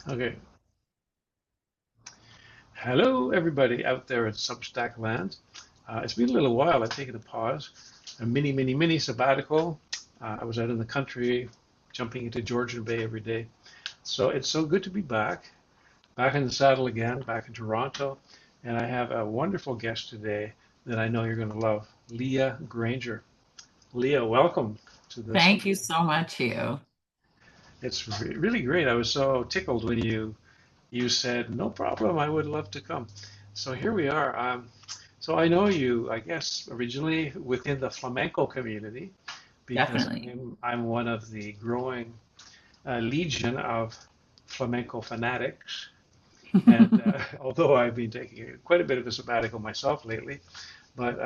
Okay. Hello, everybody out there at Substack land. It's been a little while. I've taken a pause, a mini sabbatical. I was out in the country, jumping into Georgian Bay every day. So it's so good to be back in the saddle again, back in Toronto. And I have a wonderful guest today that I know you're going to love, Leah Grainger. Leah, welcome to the Thank you Substack. so much, you. It's really great. I was so tickled when you said, no problem, I would love to come. So here we are. So I know you, I guess, originally within the flamenco community because Definitely. I'm one of the growing legion of flamenco fanatics. And although I've been taking quite a bit of a sabbatical myself lately, but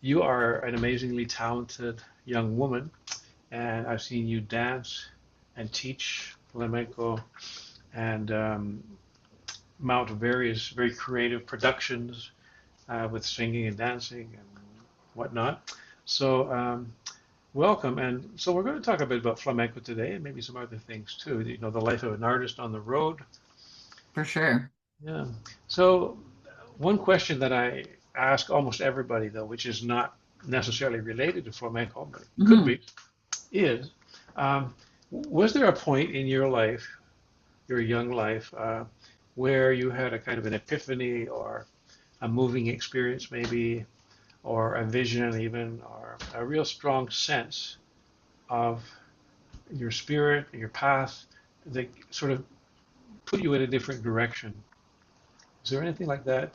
you are an amazingly talented young woman, and I've seen you dance and teach flamenco and mount various very creative productions with singing and dancing and whatnot. So, welcome. And so, we're going to talk a bit about flamenco today and maybe some other things too. You know, the life of an artist on the road. For sure. Yeah. So, one question that I ask almost everybody, though, which is not necessarily related to flamenco, but it could Hmm. be, is was there a point in your life, your young life, where you had a kind of an epiphany or a moving experience, maybe, or a vision, even, or a real strong sense of your spirit, your path that sort of put you in a different direction. Is there anything like that?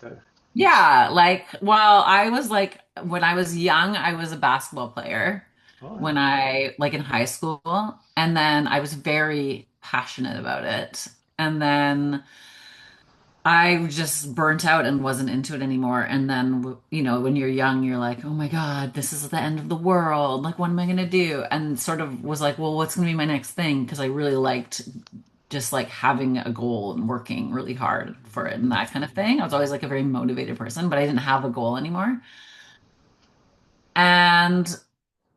Yeah, I was like, when I was young, I was a basketball player Oh, yeah. when like in high school. And then I was very passionate about it. And then I just burnt out and wasn't into it anymore. And then, when you're young, you're like, oh my God, this is the end of the world. Like, what am I going to do? And sort of was like, well, what's going to be my next thing? Because I really liked just like having a goal and working really hard for it and that kind of thing. I was always like a very motivated person, but I didn't have a goal anymore. And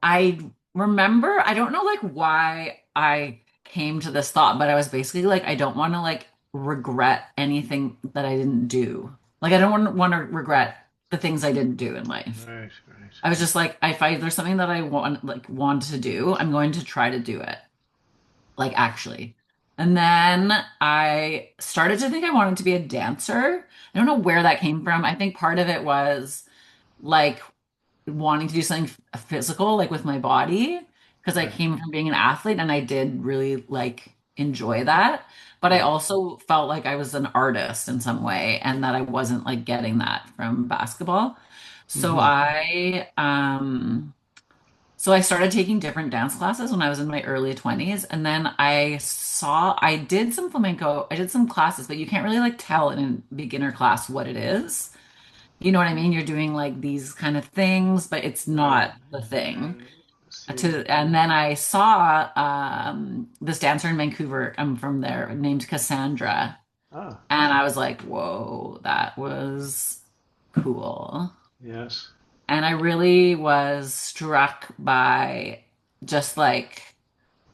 I remember, I don't know like why I came to this thought, but I was basically like, I don't want to like regret anything that I didn't do. Like I don't want to regret the things I didn't do in life. Right, right. I was just like, if there's something that I want to do, I'm going to try to do it. Like actually. And then I started to think I wanted to be a dancer. I don't know where that came from. I think part of it was like wanting to do something physical, like with my body, because I Right. came from being an athlete and I did really like enjoy that. But I Yeah. also felt like I was an artist in some way and that I wasn't like getting that from basketball. So Hmm. I started taking different dance classes when I was in my early 20s. And then I did some flamenco, I did some classes, but you can't really like tell in a beginner class what it is. You know what I mean? You're doing like these kind of things, but it's Right. not the thing. I see. And then I saw this dancer in Vancouver. I'm from there, named Cassandra, Ah, and I was like, "Whoa, that was cool." yes. And I really was struck by just like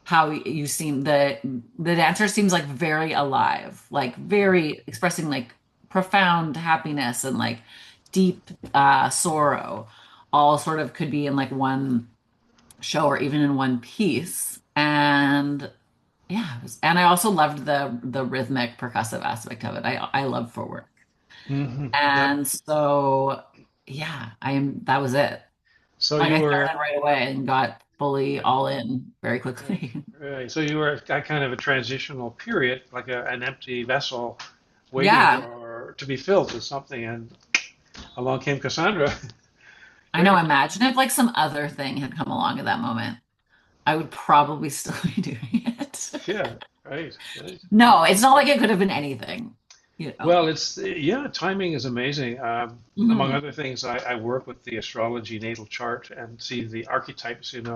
how you seem the dancer seems like very alive, like very expressing like profound happiness and like deep sorrow, all sort of could be in like one show or even in one piece. And yeah, and I also loved the rhythmic percussive aspect of it. I love footwork. Hmm. Yep. And so yeah, that was it. So Like you I were started right away and got fully right, all in very right, quickly. right. So you were at kind of a transitional period, like an empty vessel, waiting Yeah, for to be filled with something, and along came Cassandra. I know. Great. Imagine if like some other thing had come along at that moment. I would probably still be doing it. Yeah. Right. Right. No, it's not like it could have been anything, you know. Well, it's yeah, timing is amazing. Among Mhm. other things, I work with the astrology natal chart and see the archetypes, and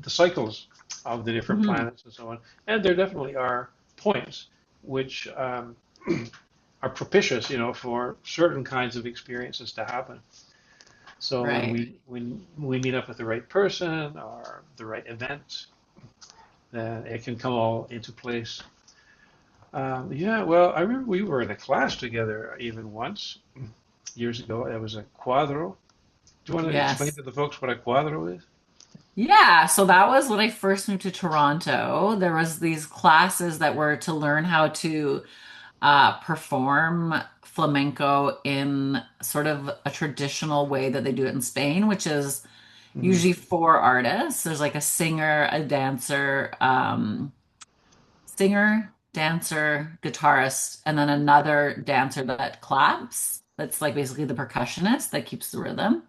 the cycles of the different Mhm. planets and so on. And there definitely are points which are propitious, for certain kinds of experiences to happen. So when Right. we meet up with the right person or the right event, then it can come all into place. Yeah, well, I remember we were in a class together even once years ago. It was a cuadro. Do you want to explain Yes. to the folks what a cuadro is? Yeah, so that was when I first moved to Toronto. There was these classes that were to learn how to perform flamenco in sort of a traditional way that they do it in Spain, which is Hmm. usually four artists. There's like a singer, a dancer, dancer, guitarist, and then another dancer that claps. That's like basically the percussionist that keeps the rhythm.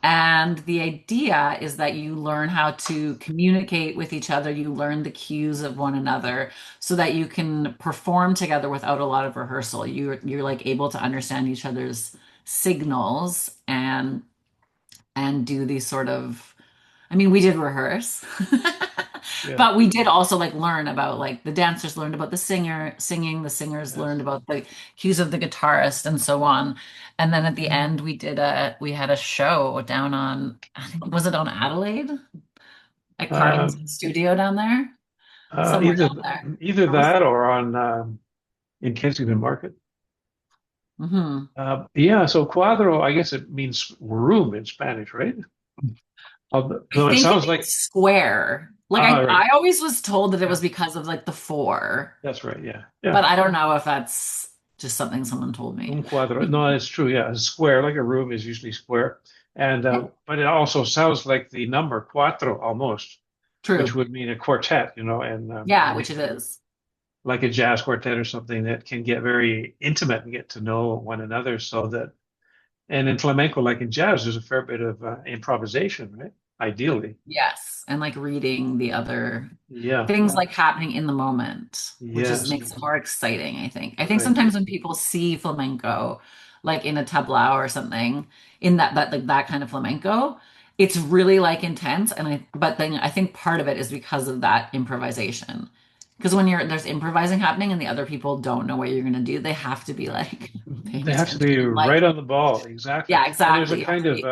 And the idea is that you learn how to communicate with each other, you learn the cues of one another so that you can perform together without a lot of rehearsal. You're like able to understand each other's signals and do these sort of I mean, we did rehearse. Yeah. But we did also like learn about like the dancers learned about the singer singing, the singers learned Yes. about the cues of the guitarist and so on. And then at the end we had a show down on I think was it on Adelaide? At Carlton's Um, studio down there? Somewhere either down there. either Or was that or on in Kensington Market. hmm Yeah, so cuadro, I guess it means room in Spanish, right? I Though it think it sounds means like square. Like right. I always was told that it Yeah, was because of like the four, that's right. Yeah, but yeah. I don't know if that's just something someone told me. Un cuadro. No, it's true. Yeah, a square, like a room, is usually square, and Yeah, but it also sounds like the number cuatro almost, which true. would mean a quartet, and Yeah, which it is. like a jazz quartet or something that can get very intimate and get to know one another. So that, and in flamenco, like in jazz, there's a fair bit of improvisation, right? Ideally, Yes. And like reading the other yeah, things like happening in the moment, which is yes, makes it more exciting, I think. I think right. sometimes when people see flamenco, like in a tablao or something, in that like that kind of flamenco, it's really like intense. And but then I think part of it is because of that improvisation. Because when there's improvising happening and the other people don't know what you're gonna do, they have to be like paying They have to attention be and like, right on the ball, exactly. yeah, And there's a exactly. You have kind to of be.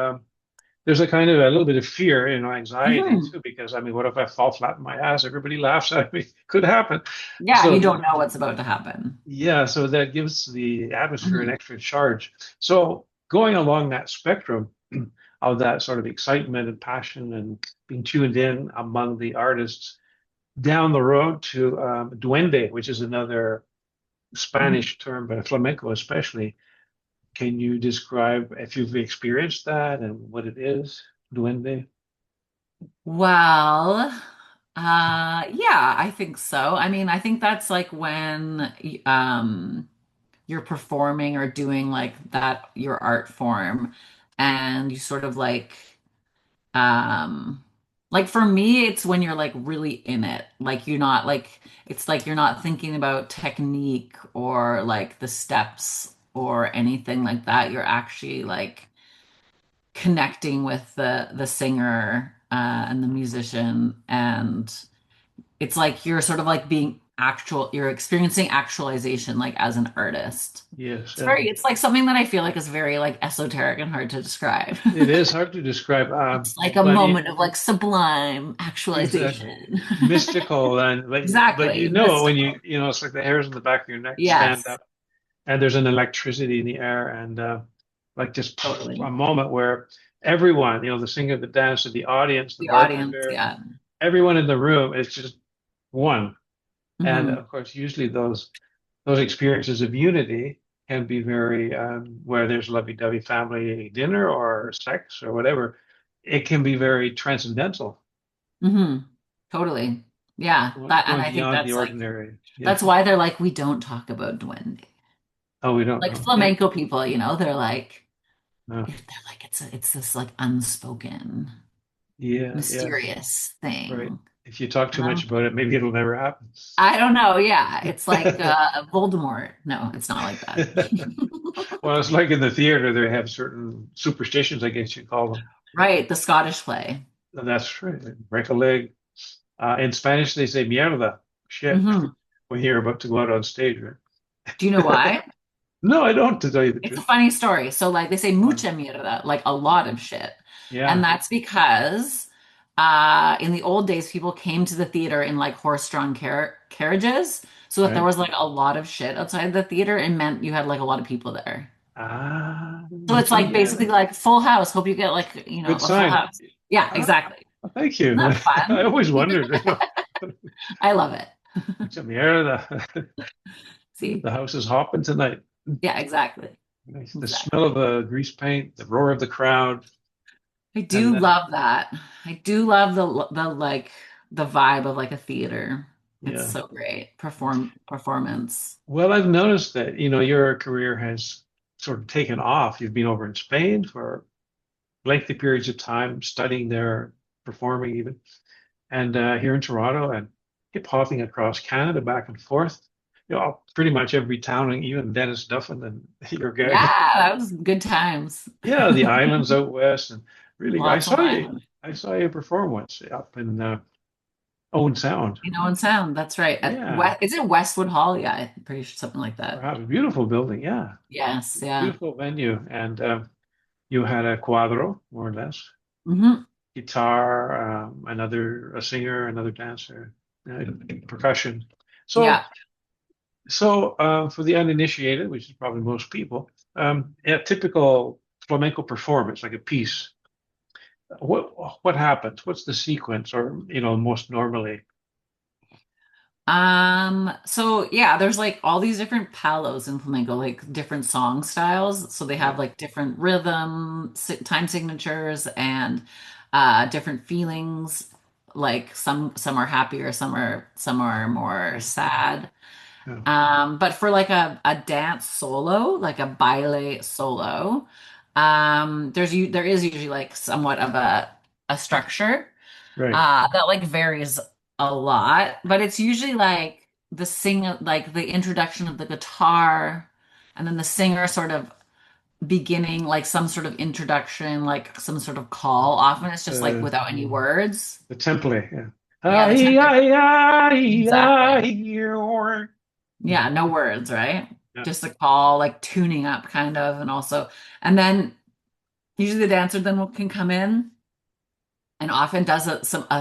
a little bit of fear, anxiety Mhm. too, because I mean, what if I fall flat in my ass? Everybody laughs at me. Could happen. Yeah, and So you don't know what's about to happen. yeah, so that gives the atmosphere an Mhm. extra charge. So going along that spectrum of that sort of excitement and passion and being tuned in among the artists down the road to duende, which is another Mhm. Spanish term, but flamenco especially. Can you describe if you've experienced that and what it is, duende? Well, yeah, I think so. I mean, I think that's like when you're performing or doing like that your art form and you sort of like for me it's when you're like really in it. Like you're not like it's like you're not thinking about technique or like the steps or anything like that. You're actually like connecting with the singer and the musician and it's like you're sort of like being actual you're experiencing actualization like as an artist. Yes, It's very it's like something that I feel like is very like esoteric and hard to describe. it is hard to describe, It's like a but moment of like sublime exactly actualization. mystical and but Exactly. when Mystical. it's like the hairs on the back of your neck stand Yes, up and there's an electricity in the air and like just a totally. moment where everyone, the singer, the dancer, the audience, the The audience, bartender, yeah. everyone in the room is just one. And Hmm. of course, usually those experiences of unity can be very where there's lovey-dovey family dinner or sex or whatever. It can be very transcendental, Hmm. Totally. Yeah. That and going I think beyond the that's like ordinary. Yeah. that's why they're like, we don't talk about duende. Oh, we don't Like know. Yeah. flamenco people, they're like No. they're like it's this like unspoken, Yeah. Yeah. mysterious Right. thing. If you talk And too much I'm about it, maybe it'll never happen. I don't know. Yeah, it's like Voldemort. No, it's not like that. Well, it's like in the theater, they have certain superstitions, I guess you call them. Right, the Scottish play. And that's right. Break a leg. In Spanish, they say mierda, shit, Hmm. when you're about to go out on stage, Do you know right? why? No, I don't, to tell you the It's a truth. funny story. So, like, they say Fun. mucha mierda, like a lot of shit. And Yeah. that's because in the old days, people came to the theater in like horse-drawn carriages So if there Right. was like a lot of shit outside the theater, it meant you had like a lot of people there. So You it's see, like yeah, basically like full house. Hope you get like, good a full sign. house. Yeah, Ah, exactly. thank Isn't you. that I fun? always wondered, I love it. mucha mierda. See? The house is hopping tonight. Yeah, exactly. The smell Exactly. of the grease paint, the roar of the crowd, I and do love that. I do love the like the vibe of like a theater. It's yeah. so great. Performance. Well, I've noticed that, your career has sort of taken off. You've been over in Spain for lengthy periods of time, studying there, performing even, and here in Toronto, and hip hopping across Canada back and forth. Pretty much every town, and even Dennis Duffin and your Yeah, gig. that was good times. Yeah, the islands out west, and really, I Lots of saw you. island. I saw you perform once up in Owen Sound. In Sound. That's right. At Yeah, Is it Westwood Hall? Yeah, I'm pretty sure something like that. perhaps a beautiful building. Yeah, Yes, yeah. beautiful venue, and you had a cuadro, more or less, Hmm. guitar, a singer, another dancer, uh, percussion. So, Yeah. for the uninitiated, which is probably most people, a typical flamenco performance, like a piece. What happens? What's the sequence, or most normally? So yeah, there's like all these different palos in flamenco, like different song styles. So they have Yeah. like different rhythm, time signatures, and different feelings. Like some are happier, some are more Yeah. sad. Yeah. But for like a dance solo, like a baile solo, there is usually like somewhat of a structure Right. that like varies a lot, but it's usually like like the introduction of the guitar, and then the singer sort of beginning like some sort of introduction, like some sort of call. Often it's just like The without any words. the template. Yeah. Yeah, the Ay, tempo. ay, ay, Exactly. ay. Yeah, no words, right? Yeah. Just a call, like tuning up kind of, and also, and then usually the dancer then can come in and often does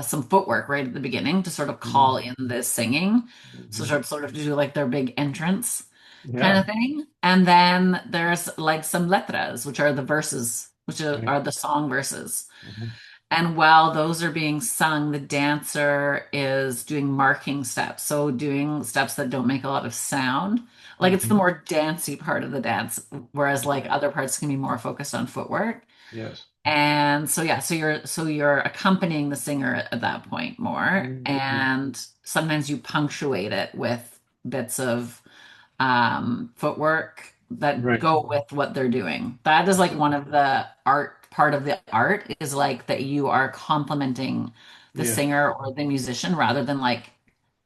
some footwork right at the beginning to sort of call Mhm. in this singing. So Mhm. sort of do like their big entrance kind Yeah. of thing. And then there's like some letras, which are the verses, which Right. are the song verses. Mhm. And while those are being sung, the dancer is doing marking steps. So doing steps that don't make a lot of sound. Like it's the Mhm. more dancey part of the dance, whereas like other parts can be more focused on footwork. Yes. And so yeah, so you're accompanying the singer at that point more, Mhm. and sometimes you punctuate it with bits of footwork that Right. go with what they're doing. That is like So, one of the part of the art is like that you are complimenting the yeah. singer or the musician rather than like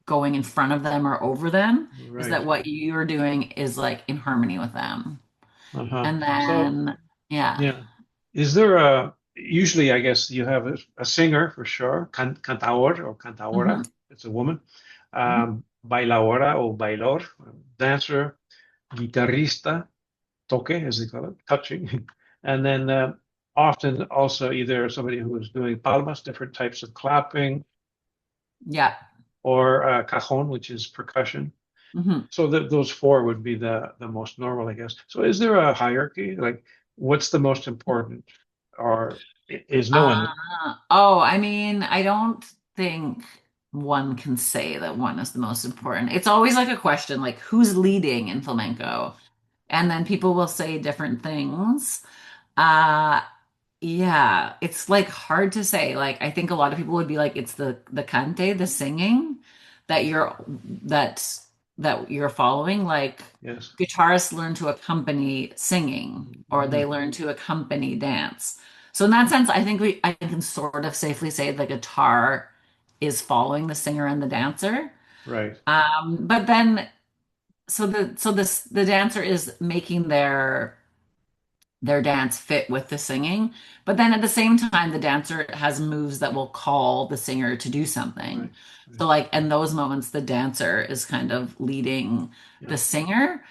going in front of them or over them, is Right. that what you're doing is like in harmony with them. Uh-huh. And So, then yeah. yeah. Is there usually, I guess you have a singer for sure, cantaor or cantaora, Mhm. it's a woman, Mhm. bailaora or bailor, dancer, guitarrista, toque, as they call it, touching, and then often also either somebody who is doing palmas, different types of clapping, Yeah. or cajon, which is percussion. Mhm. So those four would be the most normal, I guess. So is there a hierarchy? Like, what's the most important, or is no one? Oh, I mean, I don't think one can say that one is the most important. It's always like a question, like who's leading in flamenco? And then people will say different things. Uh, yeah, it's like hard to say. Like I think a lot of people would be like, it's the cante, the singing that that you're following. Like Yes. guitarists learn to accompany singing, or they Mhm. learn to accompany dance. So in that sense, I think I can sort of safely say the guitar is following the singer and the dancer. Right. But then the dancer is making their dance fit with the singing. But then at the same time, the dancer has moves that will call the singer to do something. Right. Right. So, like, in those moments, the dancer is kind of leading Yeah. the singer.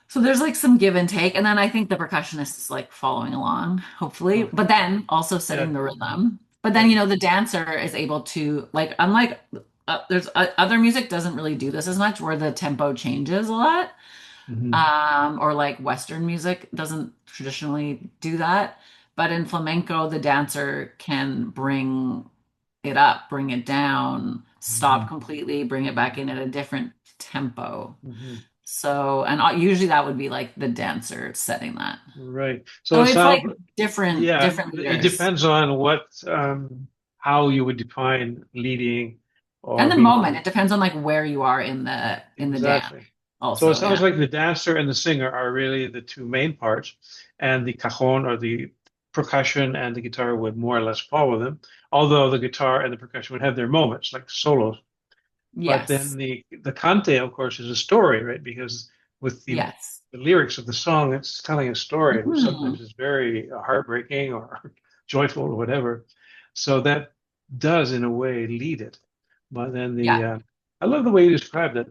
So there's like some give and take. And then I think the percussionist is like following along, hopefully, Okay. but then also setting Yeah. the rhythm. But then, Right. the dancer is able to, like, unlike there's other music doesn't really do this as much, where the tempo changes a lot. Hmm. Or like Western music doesn't traditionally do that. But in flamenco, the dancer can bring it up, bring it down, Hmm. stop completely, bring it back in at a different tempo. Hmm. So, and usually that would be like the dancer setting that. Right. So So it it's like sounds, yeah, different it leaders. depends on what, how you would define leading or And the being moment, it depends on like where you are in the dance exactly. So it also, sounds yeah. like the dancer and the singer are really the two main parts, and the cajon or the percussion and the guitar would more or less follow them, although the guitar and the percussion would have their moments, like solos. But then Yes. the cante, of course, is a story, right? Because with Yes. the lyrics of the song, it's telling a story, which Mhm. sometimes is very heartbreaking or joyful or whatever. So that does, in a way, lead it. But then Yeah. I love the way you described it.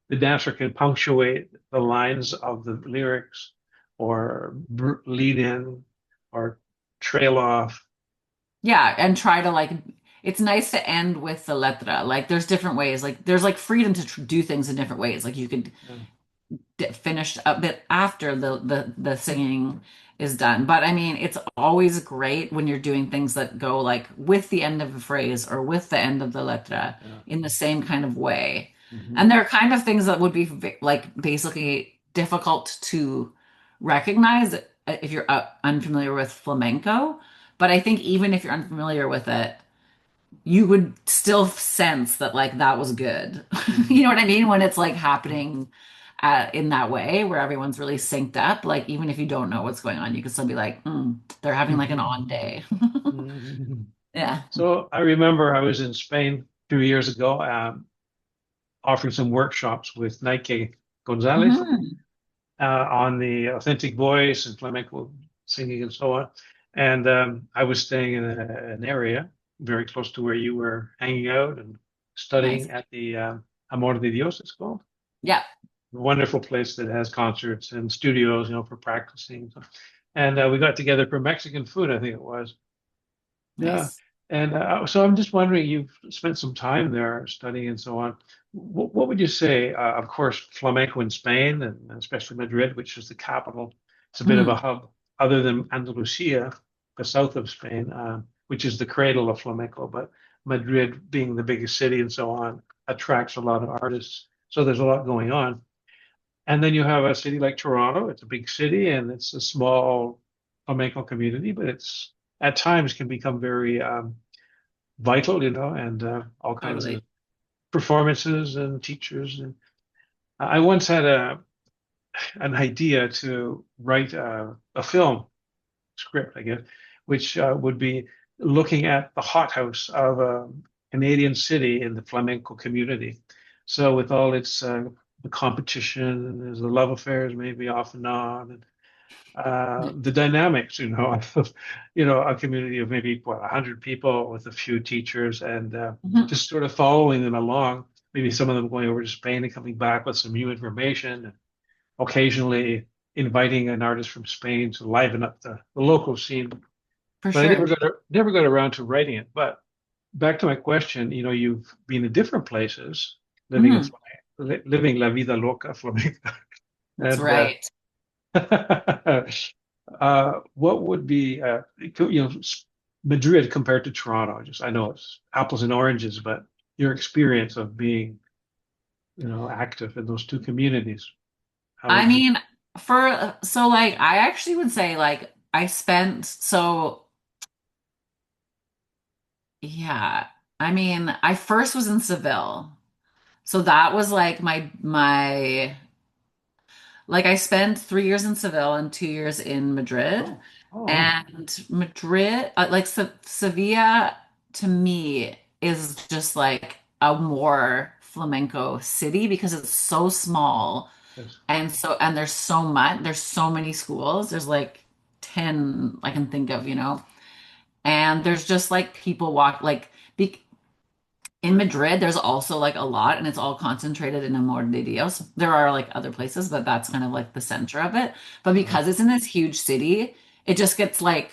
The dancer can punctuate the lines of the lyrics, or lead in, or trail off. Yeah, and try to like it's nice to end with the letra. Like there's different ways. Like there's like freedom to do things in different ways. Like you could Yeah. finish a bit after the singing is done. But I mean, it's always great when you're doing things that go like with the end of a phrase or with the end of the letra Yeah. in the same kind of way. Hmm. And they're kind of things that would be like basically difficult to recognize if you're unfamiliar with flamenco. But I think even if you're unfamiliar with it, you would still sense that like that was good. Hmm. You know what I mean? When it's like happening in that way where everyone's really synced up, like even if you don't know what's going on, you can still be like, they're having like an Hmm. on day. Hmm. Yeah. So I remember I was in Spain 2 years ago, offering some workshops with Nike Gonzalez Mhm. on the authentic voice and flamenco singing and so on. And I was staying in an area very close to where you were hanging out and Nice. studying at the Amor de Dios, it's called. Yeah. A wonderful place that has concerts and studios, for practicing. And we got together for Mexican food, I think it was. Yeah. Nice. And so I'm just wondering, you've spent some time there studying and so on. What would you say? Of course, flamenco in Spain, and especially Madrid, which is the capital, it's a bit of a Mhm. hub, other than Andalusia, the south of Spain, which is the cradle of flamenco. But Madrid, being the biggest city and so on, attracts a lot of artists. So there's a lot going on. And then you have a city like Toronto. It's a big city and it's a small flamenco community, but it's at times can become very vital, and all kinds of Totally. performances and teachers. And I once had an idea to write a film script, I guess, which would be looking at the hothouse of a Canadian city in the flamenco community. So with all its the competition, and there's the love affairs maybe off and on, and the dynamics, of, a community of maybe 100 people with a few teachers, and Mhm. just sort of following them along. Maybe some of them going over to Spain and coming back with some new information, and occasionally inviting an artist from Spain to liven up the local scene. For But I sure. never got around to writing it. But back to my question, you've been in different places, living in Mhm. living la vida loca flamenca, That's and right. what would be, Madrid compared to Toronto? Just I know it's apples and oranges, but your experience of being, active in those two communities, how I would you? mean, for so like I actually would say like I spent so yeah. I mean, I first was in Seville. So that was like my like I spent 3 years in Seville and 2 years in Madrid. Oh, oh, wow. And Madrid, like Sevilla to me is just like a more flamenco city because it's so small Yes. and there's so many schools. There's like 10 I can think of, you know. And there's just like people walk like be, in Madrid, there's also like a lot, and it's all concentrated in Amor de Dios. There are like other places, but that's kind of like the center of it. But Uh-huh. because it's in this huge city, it just gets like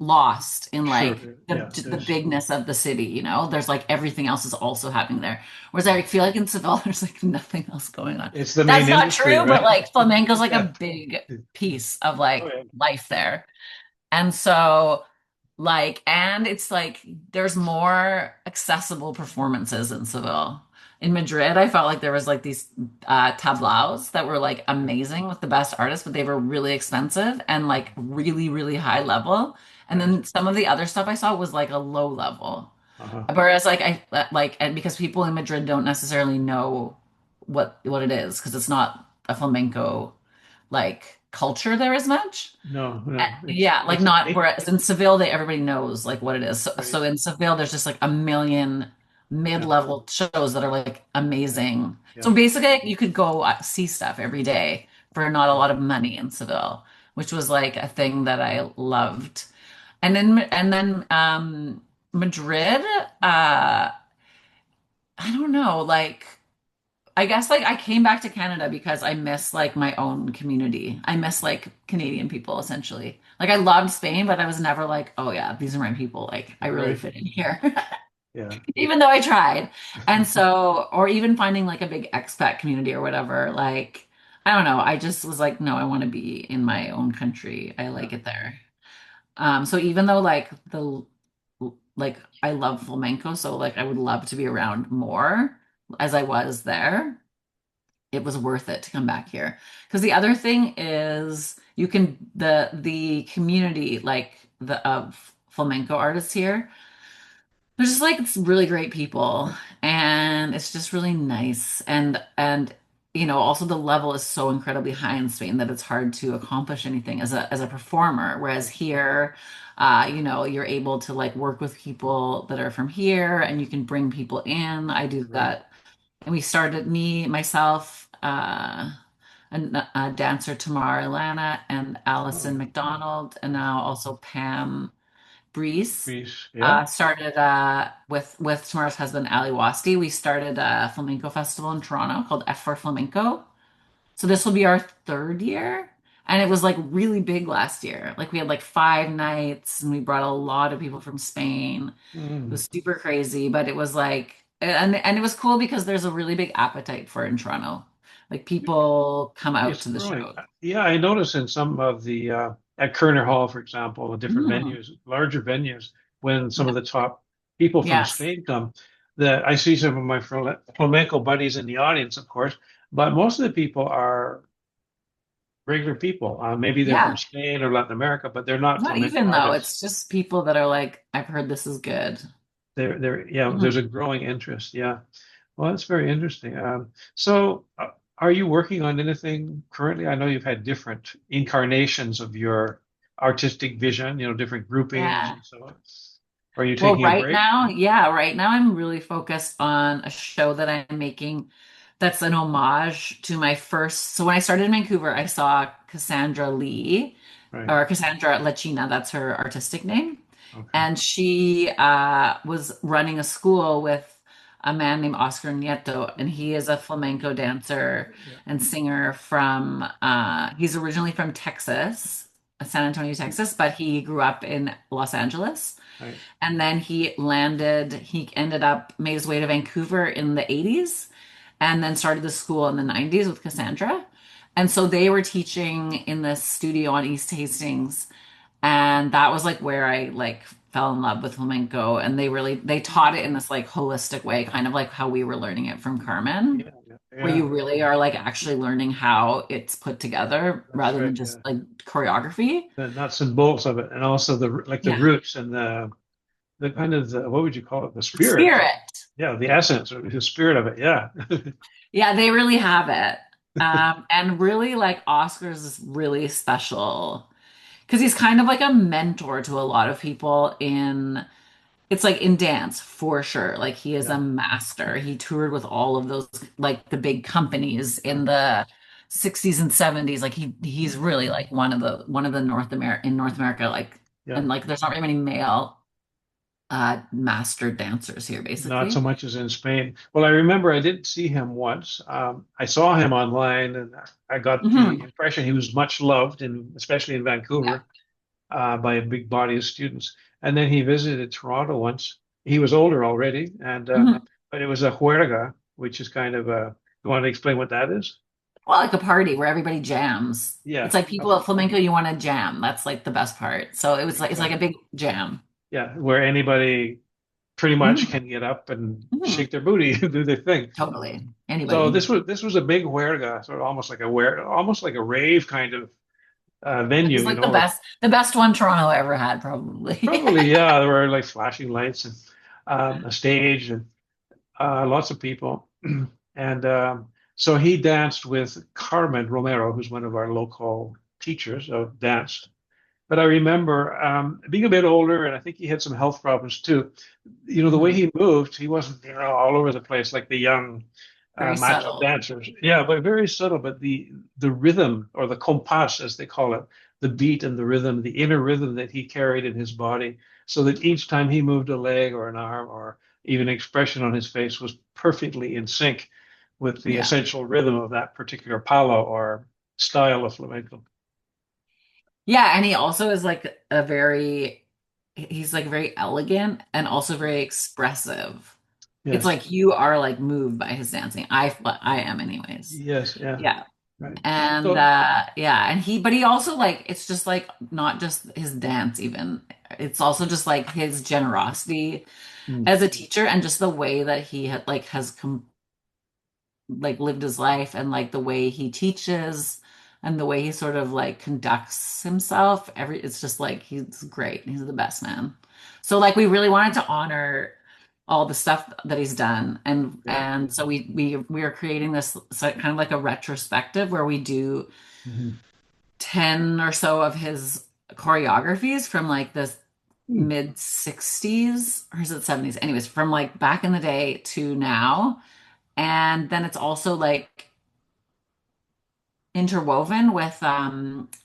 lost in Sure. like Yeah. the There's bigness of the city, you know? There's like everything else is also happening there. Whereas I feel like in Seville, there's like nothing else going on. it's the That's main not industry, true, but right? like flamenco's like a Yeah. big piece of Oh like yeah. life there. And so, like, and it's like there's more accessible performances in Seville. In Madrid, I felt like there was like these tablaos that were like Yeah. amazing with the best artists, but they were really expensive and like really, really high level. And Right. then some of the other stuff I saw was like a low level. Uh-huh. Whereas like I like and because people in Madrid don't necessarily know what it is because it's not a flamenco like culture there as much. No, no. Yeah, like It's not whereas in Seville they everybody knows like what it is. right. So in Seville there's just like a million Yeah. mid-level shows that are like Yeah. amazing. So Yeah. basically you could go see stuff every day for not a Yeah. lot of money in Seville, which was like a thing that I loved. And then Madrid, I don't know, like I guess like I came back to Canada because I miss like my own community. I miss like Canadian people essentially. Like I loved Spain, but I was never like, oh yeah, these are my people. Like I really Right. fit in here. Yeah. Even though I tried. And so, or even finding like a big expat community or whatever, like I don't know. I just was like, no, I want to be in my own country. I Yeah. like it there. So even though like like I love flamenco, so like I would love to be around more as I was there, it was worth it to come back here. Because the other thing is you can the community like the of flamenco artists here, they're just like it's really great people and it's just really nice and you know also the level is so incredibly high in Spain that it's hard to accomplish anything as a performer whereas here you know you're able to like work with people that are from here and you can bring people in. I do Right. that and we started me myself a dancer Tamara Lana and Oh, Allison McDonald and now also Pam Breeze Greece. Yeah. started with Tamara's husband Ali Wasti. We started a flamenco festival in Toronto called F for Flamenco. So this will be our third year, and it was like really big last year. Like we had like 5 nights, and we brought a lot of people from Spain. It Mm. was super crazy, but it was like and it was cool because there's a really big appetite for it in Toronto. Like people come out It's to the growing. show. Yeah, I noticed in some of the at Kerner Hall, for example, the different Mm, venues, larger venues, when some of yeah. the top people from Yes. Spain come, that I see some of my flamenco buddies in the audience, of course, but most of the people are regular people. Maybe they're from Yeah. Spain or Latin America, but they're not Not flamenco even though, artists. it's just people that are like, I've heard this is good. Yeah, there's Mhm. a growing interest. Yeah. Well, that's very interesting. So, are you working on anything currently? I know you've had different incarnations of your artistic vision, different groupings Yeah. and so on. Are you Well, taking a right break? now, right now I'm really focused on a show that I'm making that's an homage to my first. So when I started in Vancouver, I saw Cassandra Lee Right. or Cassandra Lachina, that's her artistic name. Okay. And she was running a school with a man named Oscar Nieto, and he is a flamenco dancer Yeah. and singer from, he's originally from Texas, San Antonio, Texas, but he grew up in Los Angeles. Right. And then he ended up, made his way to Vancouver in the 80s and then started the school in the 90s with Cassandra. And so they were teaching in this studio on East Hastings and that was like where I like fell in love with flamenco and they taught it in this like holistic way, kind of like how we were learning it from Carmen, Yeah. Yeah. where Yeah. you really are like actually learning how it's put together That's rather than right. just Yeah. like choreography. The nuts and bolts of it, and also the Yeah. roots and the kind of what would you call it? The spirit. Spirit. Yeah, the essence or the spirit of it. Yeah. Yeah, they really have it. And really like Oscar's is really special because he's kind of like a mentor to a lot of people in it's like in dance for sure. Like he is a Yeah. master. He toured with all of those like the big companies in Uh-huh. the 60s and 70s. Like he's really like one of the North America like Yeah. and like there's not very many male master dancers here Not so basically. much as in Spain. Well, I remember I did see him once. I saw him online, and I got the Hmm. impression he was much loved, and especially in Yeah. Vancouver. by a big body of students. And then he visited Toronto once. He was older already, and Mhm. but it was a juerga, which is kind of a. You want to explain what that is? Well, like a party where everybody jams. It's Yeah, like people at Flamenco, you want to jam. That's like the best part. So it was like it's like a exactly. big jam. Yeah, where anybody pretty much Mhm. can get up and Mhm. shake their booty and do their thing. Totally. So Anybody. this was a big juerga, sort of almost like a rave kind of It venue, was like the best one Toronto ever had, probably. Probably, yeah. There were like flashing lights and a stage and lots of people. And so he danced with Carmen Romero, who's one of our local teachers of dance. But I remember being a bit older, and I think he had some health problems too. The way Mhm. he moved, he wasn't, all over the place like the young Very macho subtle. dancers. Yeah, but very subtle. But the rhythm or the compas, as they call it, the beat and the rhythm, the inner rhythm that he carried in his body, so that each time he moved a leg or an arm or even expression on his face was perfectly in sync with the Yeah. essential rhythm of that particular palo or style of flamenco. Yeah, and he also is like he's like very elegant and also very expressive. It's Yes. like you are like moved by his dancing. I am anyways. Yes. Yeah. Yeah. Right. And So. yeah, and he also like it's just like not just his dance even. It's also just like his generosity Mm. as a teacher and just the way that he had like like lived his life and like the way he teaches and the way he sort of like conducts himself. It's just like he's great. He's the best man. So like we really wanted to honor all the stuff that he's done Yeah. and so we are creating this kind of like a retrospective where we do Mhm. 10 or so of his choreographies from like the Mm. mid 60s or is it 70s anyways from like back in the day to now and then it's also like interwoven with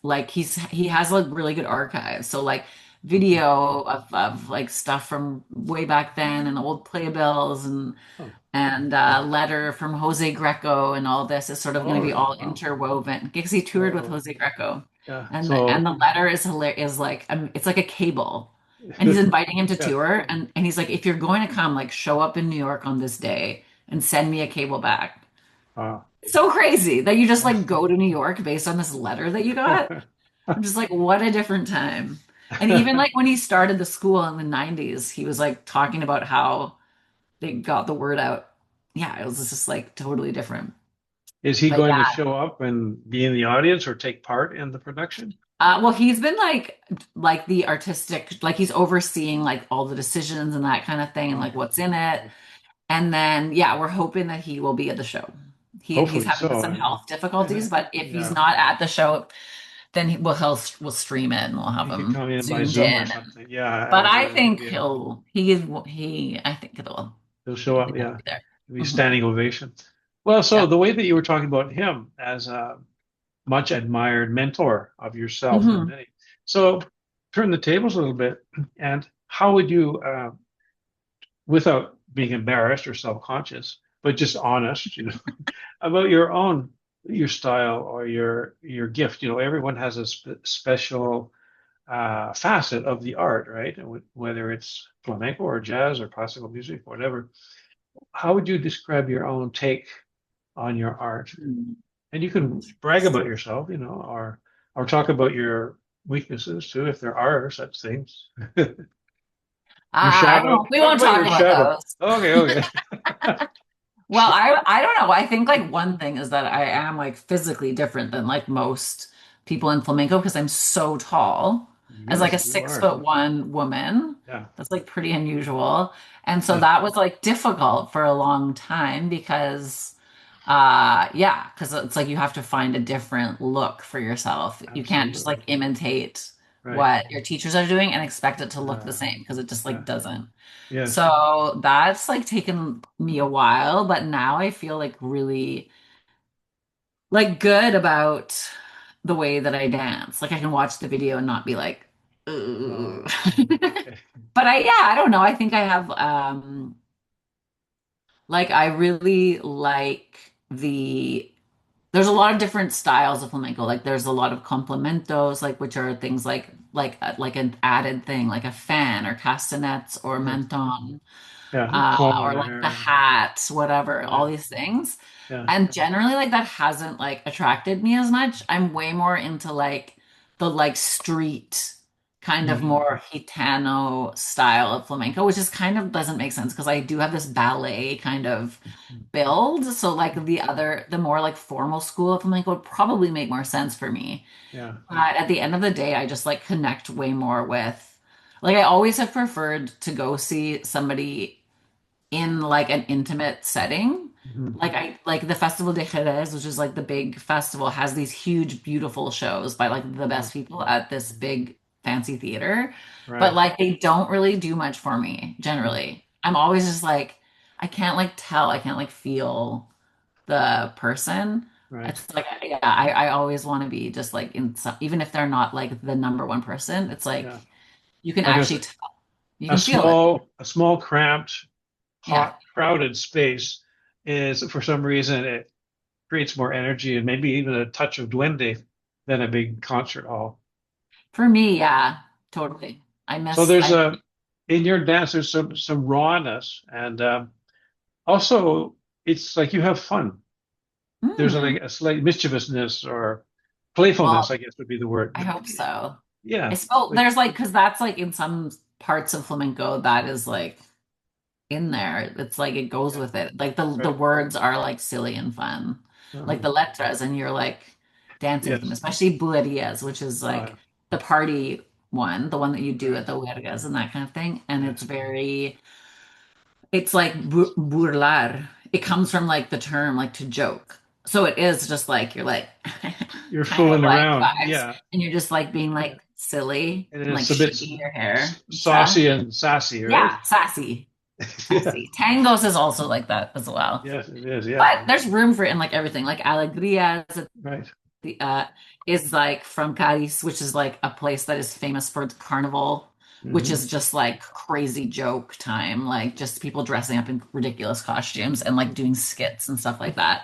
like he has like really good archives so like Okay. video of like stuff from way back then and old playbills Oh. and letter from Jose Greco and all this is sort of going All to be right. all Wow. interwoven because he toured with So Jose Greco yeah. and So the letter is like it's like a cable and he's inviting him to yeah. tour and he's like if you're going to come like show up in New York on this day and send me a cable back Wow. so crazy that you just like go to New York based on this letter that you got. I'm just like, what a different time. And even like when he started the school in the 90s, he was like talking about how they got the word out. Yeah, it was just like totally different. Is he But going to yeah, show up and be in the audience or take part in the production? well, he's been like the artistic, like he's overseeing like all the decisions and that kind of thing and like Okay. what's in it. Okay. And then yeah, we're hoping that he will be at the show. He's Hopefully having so. some health difficulties, but if he's Yeah. not at the show, then we'll stream it and we'll have He could him come in by zoomed Zoom or in. something. Yeah, But as I a think video. I think He'll show up. he'll Yeah. be there. It'll be Mhm. standing ovation. Well, so Yeah. the way that you were talking about him as a much admired mentor of yourself and hmm many. So turn the tables a little bit. And how would you, without being embarrassed or self-conscious, but just honest, about your style or your gift? Everyone has a special facet of the art, right? Whether it's flamenco or jazz or classical music, whatever. How would you describe your own take on your art? And you can brag about yourself, or talk about your weaknesses too, if there are such things. Your I shadow. won't, we Talk won't about talk your about shadow. those. Okay, okay. Well, I don't know. I think like one thing is that I am like physically different than like most people in flamenco because I'm so tall. As like Yes, a you six are. foot one woman, Yeah, that's like pretty unusual. And so yeah, that was like difficult for a long time because yeah, because it's like you have to find a different look for yourself. You can't just absolutely. like imitate Right. what your teachers are doing and expect it to look the Uh, same because it just yeah. like doesn't. Yes. So that's like taken me a while, but now I feel like really like good about the way that I dance. Like I can watch the video and not be like, "Ugh." Okay. But yeah, I don't know. I think I have like I really like the there's a lot of different styles of flamenco. Like there's a lot of complementos, like which are things like an added thing, like a fan or castanets or Yeah, menton, yeah, comb in or the like the hair. hat, whatever, Right. all these things. Yeah. And generally, like that hasn't like attracted me as much. I'm way more into like the like street kind of Hmm. more gitano style of flamenco, which is kind of doesn't make sense because I do have this ballet kind of build. So like the more like formal school of flamenco would probably make more sense for me. Yeah. But at the end of the day, I just like connect way more with, like I always have preferred to go see somebody in like an intimate setting. Hmm. Like I like the Festival de Jerez, which is like the big festival, has these huge, beautiful shows by like the Hmm. best people at this big fancy theater. But Right. like they don't really do much for me Mm. generally. I'm always just like I can't like tell, I can't like feel the person. Right. It's like yeah, I always want to be just like in some, even if they're not like the number one person, it's like Yeah. you can Like actually tell, you a can feel it. small, cramped, Yeah. hot, crowded space is for some reason it creates more energy and maybe even a touch of duende than a big concert hall. For me, yeah, totally. So there's I a in your dance there's some rawness and also it's like you have fun. There's hmm. like a slight mischievousness or playfulness, Well, I guess would be the word. I hope so. I Yeah, suppose which there's like because that's like in some parts of flamenco that is like in there. It's like it goes yeah, with it. Like the right. words are like silly and fun, like Uh-huh. the letras, and you're like dancing to them, Yes. especially bulerías, which is like Uh, the party one, the one that you do right. at the huergas and that kind of thing. And Yes. it's like burlar. It comes from like the term like to joke. So it is just like you're like You're kind of fooling like around. vibes, Yeah. and you're just like being like silly And and like it's a bit shaking your hair and stuff. saucy and sassy, right? Yeah, sassy, Yeah. sassy. Tangos is also like that as well. Yes, it is. Yeah. But there's room for it in like everything. Like alegrias Right. the is like from Cadiz, which is like a place that is famous for its carnival, which Hmm. is just like crazy joke time, like just people dressing up in ridiculous costumes and like doing skits and stuff like that.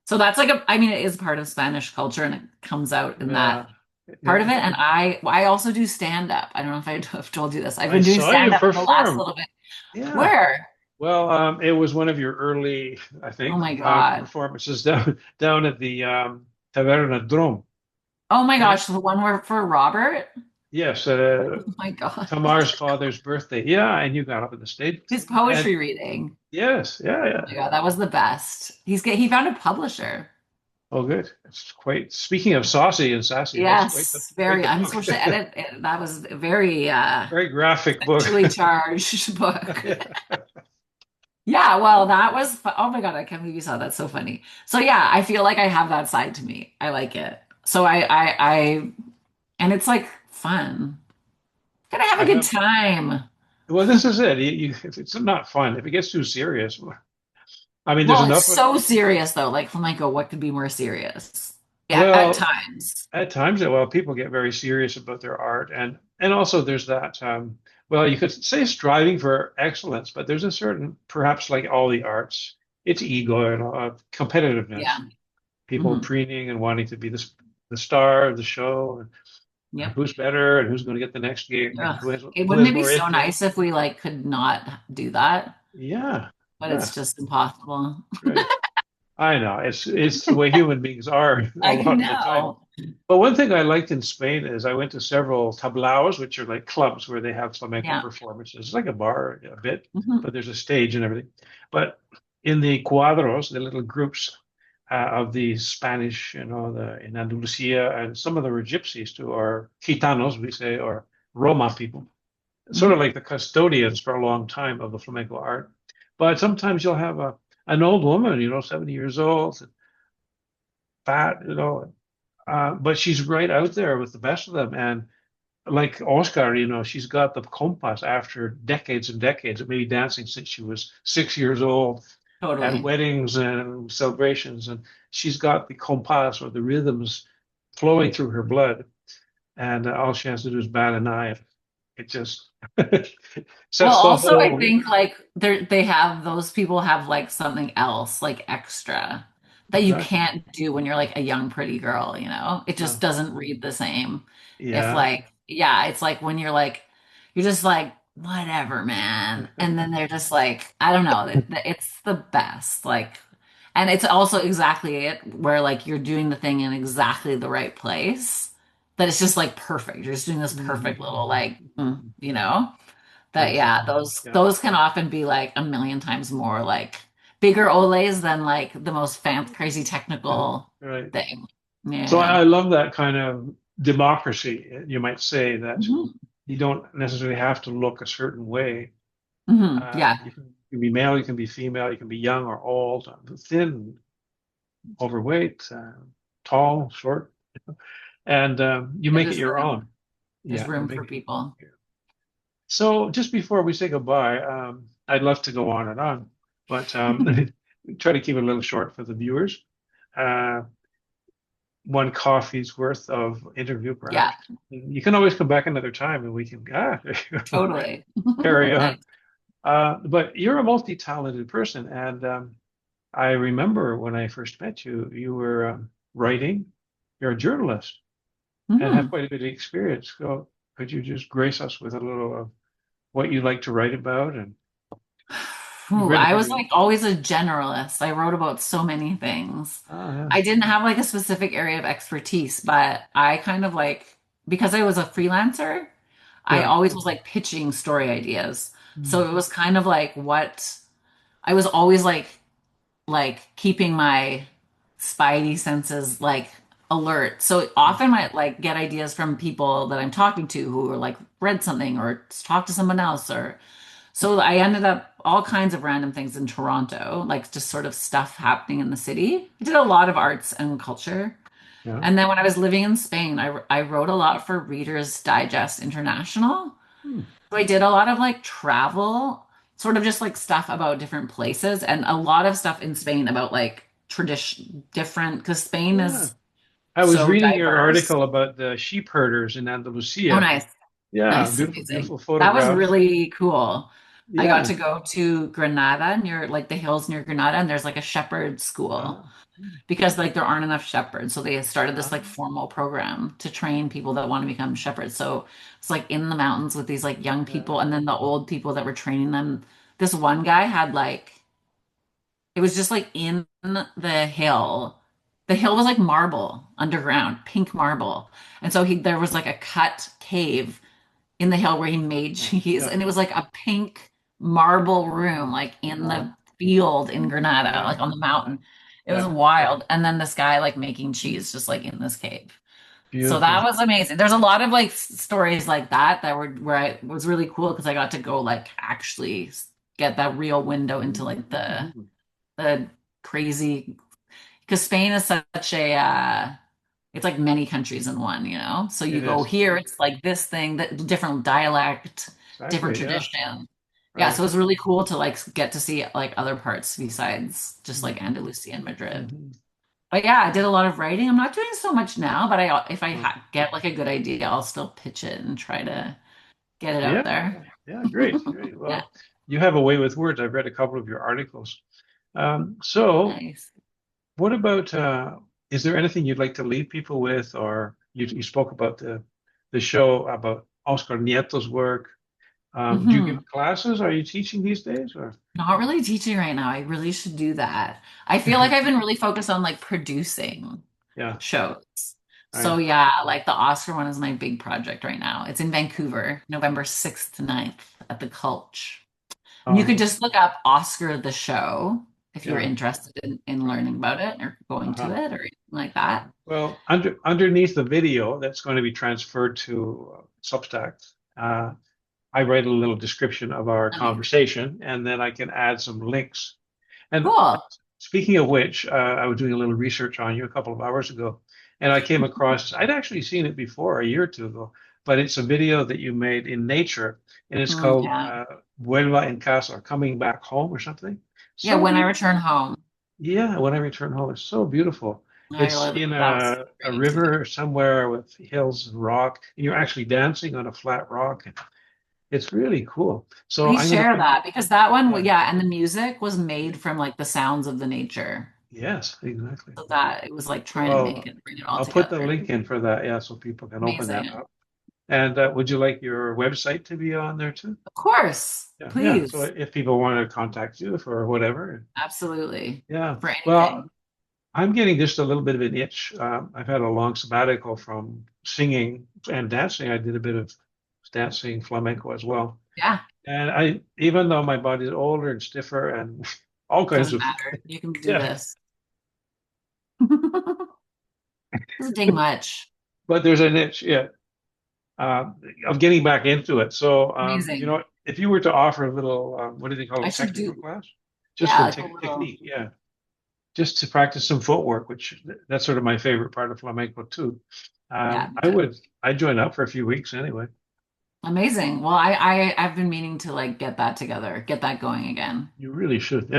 So that's like I mean, it is part of Spanish culture and it comes out in Yeah. that part of Yeah. it. And I also do stand up. I don't know if have told you this. I've I been doing saw you stand up for the last perform. little bit. Yeah. Where? Well, it was one of your early, I Oh think, my God. performances down at the Taverna Drum. Oh my And gosh, the one where for Robert. yes, Oh my God. Tamar's father's birthday. Yeah, and you got up on the stage. His And poetry reading. yes, yeah, Oh yeah. my God, that was the best. He found a publisher. Oh, good. It's quite. Speaking of saucy and sassy, that's Yes, quite very. the I'm book. supposed to edit it. That was a very Very graphic book. sexually charged book. Yeah. Yeah, well, that was oh my God, I can't believe you saw that. So funny. So yeah, I feel like I have that side to me. I like it. So and it's like fun. Gotta have a I good have. time. Well, this is it. If it's not fun, if it gets too serious, I mean, there's Well, it's enough. so serious though. Like flamenco, what could be more serious? Yeah, at Well, times. at times, well, people get very serious about their art, and also there's that. Well, you could say striving for excellence, but there's a certain, perhaps like all the arts, it's ego and competitiveness. Yeah. People Hmm. preening and wanting to be the star of the show, and Yep. who's better and who's going to get the next gig and Ugh. who Wouldn't has it be more so influence. nice if we like could not do that? Yeah, But yeah, it's just impossible. right. I know it's the way human beings are a I lot of the time. know. But one thing I liked in Spain is I went to several tablaos, which are like clubs where they have flamenco Yeah. performances. It's like a bar a bit, Hmm. but there's a stage and everything. But in the cuadros, the little groups of the Spanish, in Andalusia, and some of them are gypsies too, or gitanos, we say, or Roma people, sort of Hmm. like the custodians for a long time of the flamenco art. But sometimes you'll have an old woman, 70 years old, fat, but she's right out there with the best of them. And like Oscar, she's got the compas after decades and decades of maybe dancing since she was 6 years old at Totally. weddings and celebrations. And she's got the compas or the rhythms flowing through her blood. And all she has to do is bat an eye. It just Well, sets the also I whole. think like they have those people have like something else like extra. that you exactly. can't do when you're like a young, pretty girl, you know? It Yeah. just doesn't read the same. If Yeah. like, yeah, it's like when you're just like, whatever, man. And then they're just like, I don't know, it's the best. Like, and it's also exactly it where like you're doing the thing in exactly the right place. That it's just like perfect. You're just doing this perfect Mhm. little like, you know? That Right. yeah, Yeah. those can often be like a million times more like bigger Olays than like the most crazy technical Right. thing. So Yeah. I love that kind of democracy. You might say that Hmm. you don't necessarily have to look a certain way. Hmm. Yeah, You can be male, you can be female, you can be young or old, thin, overweight, tall, short, and you make it there's your room. own. There's Yeah, you room make for it. people. So just before we say goodbye, I'd love to go on and on, but try to keep it a little short for the viewers. Uh, one coffee's worth of interview, Yeah, perhaps. You can always come back another time and we can there you go, totally. carry on. Nice. But you're a multi-talented person, and I remember when I first met you, you were writing. You're a journalist and have Hmm. quite a bit of experience. So could you just grace us with a little of what you like to write about? And you've Ooh, written I was for, like always a generalist. I wrote about so many things. oh yeah, I didn't have like a specific area of expertise, but I kind of like, because I was a freelancer, I yeah, always was like pitching story ideas. mm, So it was kind of like I was always like keeping my spidey senses like alert. So mm, often I like get ideas from people that I'm talking to who are like read something or talked to someone else or so I ended up all kinds of random things in Toronto, like just sort of stuff happening in the city. I did a lot of arts and culture. yeah, And then when I was living in Spain, I wrote a lot for Reader's Digest International. mm, So I did a lot of like travel, sort of just like stuff about different places and a lot of stuff in Spain about like tradition, different, because Spain yeah. is I was so reading your diverse. article about the sheep herders in Oh, Andalusia. nice. Yeah, Nice, beautiful, amazing. beautiful That was photographs. really cool. I got Yeah. to go to Granada near like the hills near Granada, and there's like a shepherd school Uh, mm, because like there aren't enough shepherds. So they started this uh, like formal program to train people that want to become shepherds. So it's like in the mountains with these like young yeah, people, and then the old people that were training them. This one guy had like it was just like in the hill. The hill was like marble underground, pink marble. And so he there was like a cut cave in the hill where he made cheese, yeah, and it was like a pink marble room, mm, like in wow, the field in Granada, yeah, like on the mountain. It was yeah, wild. And then this guy like making cheese just like in this cave. So that beautiful. was amazing. There's a lot of like stories like that that were where I was really cool because I got to go like actually get that real window into like Mhm. the crazy because Spain is such a it's like many countries in one, you know? So you It go is. here, it's like this thing, that different dialect, different Exactly, yeah, tradition. Yeah, right. so it's really cool to like get to see like other parts besides just Mm, like Andalusia and Madrid. mhm. But yeah, I did a lot of writing. I'm not doing so much now, but I if I Oh, get like a good idea, I'll still pitch it and try to get it out yeah, there. yeah, great, great. Yeah, Well, you have a way with words. I've read a couple of your articles. So nice. what about is there anything you'd like to leave people with, or you spoke about the show about Oscar Nieto's work. Do you Hmm. give classes? Are you teaching these days, or? Not really teaching right now. I really should do that. I feel like I've been really focused on like producing Yeah, shows. So right. yeah, like the Oscar one is my big project right now. It's in Vancouver, November 6th to 9th at the Culch. And you could Oh, just look up Oscar the show if you're yeah. interested in learning about it or going to Uh-huh. it or anything like that. Well, underneath the video that's going to be transferred to Substack, I write a little description of our Nice. conversation, and then I can add some links. And Cool. speaking of which, I was doing a little research on you a couple of hours ago, and I came across, I'd actually seen it before a year or two ago, but it's a video that you made in nature, and it's Mm, called yeah. Vuelva en Casa, or Coming Back Home or something. Yeah, So when I beautiful. return home. Yeah, when I return home, it's so beautiful. I It's love in that was a great too. river somewhere with hills and rock, and you're actually dancing on a flat rock. And it's really cool. So Please I'm going to share put, that because that one, yeah, yeah, and the music was made from like the sounds of the nature. Yes, exactly. So that it was like trying to make Well, it, bring it all I'll put the together. link in for that, yeah, so people can open that Amazing. up. And would you like your website to be on there too? Of course. Yeah, yeah. So Please. if people want to contact you for whatever, Absolutely. yeah. For Well, anything. I'm getting just a little bit of an itch. I've had a long sabbatical from singing and dancing. I did a bit of dancing flamenco as well. Yeah. And even though my body's older and stiffer and all kinds Doesn't of, matter. You can do yeah, this. Doesn't take much. but there's an itch, yeah, of getting back into it. So, Amazing. if you were to offer a little, what do they call I it, should technical do, class? Just yeah, for like a little, technique, yeah. Just to practice some footwork, which that's sort of my favorite part of flamenco too. yeah, me too. I'd join up for a few weeks anyway. Amazing. Well, I've been meaning to like get that together, get that going again. You really should.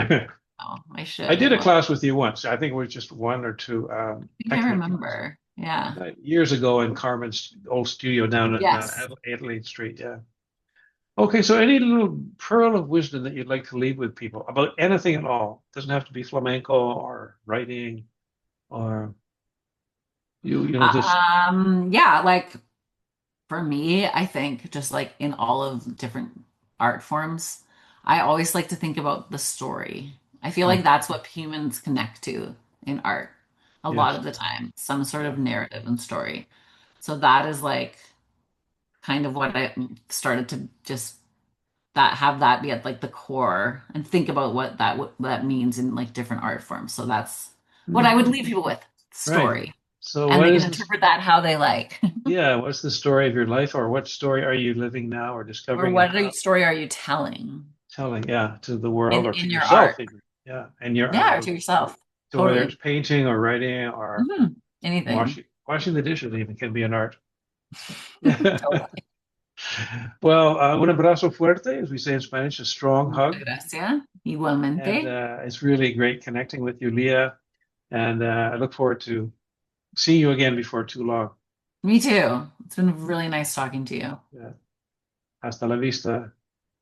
Oh, I I did a will. class with you once. I think it was just one or two I think I technique classes remember. Yeah. years ago in Carmen's old studio down in Yes. Adelaide Street. Yeah. Okay, so any little pearl of wisdom that you'd like to leave with people about anything at all? Doesn't have to be flamenco or writing or just Yeah, like for me, I think just like in all of different art forms, I always like to think about the story. I feel like mm, that's what humans connect to in art a lot yes, of the time, some sort yeah. of narrative and story. So that is like kind of what I started to just that have that be at like the core and think about what that means in like different art forms. So that's what I would leave people with, Right. story. So And what they can is this? interpret that how they like. Yeah, what's the story of your life, or what story are you living now, or Or discovering, and what how story are you telling telling, yeah, to the world or to in your yourself, art? even. Yeah, and your Yeah, or to yourself. so whether Totally. it's painting or writing or Anything. washing the dishes, even can be an art. Yeah. Totally. Well, un abrazo fuerte, as we say in Spanish, a strong Muchas hug, gracias. and Igualmente. it's really great connecting with you, Leah. And I look forward to seeing you again before too long. Me too. It's been really nice talking to you. Yeah. Hasta la vista.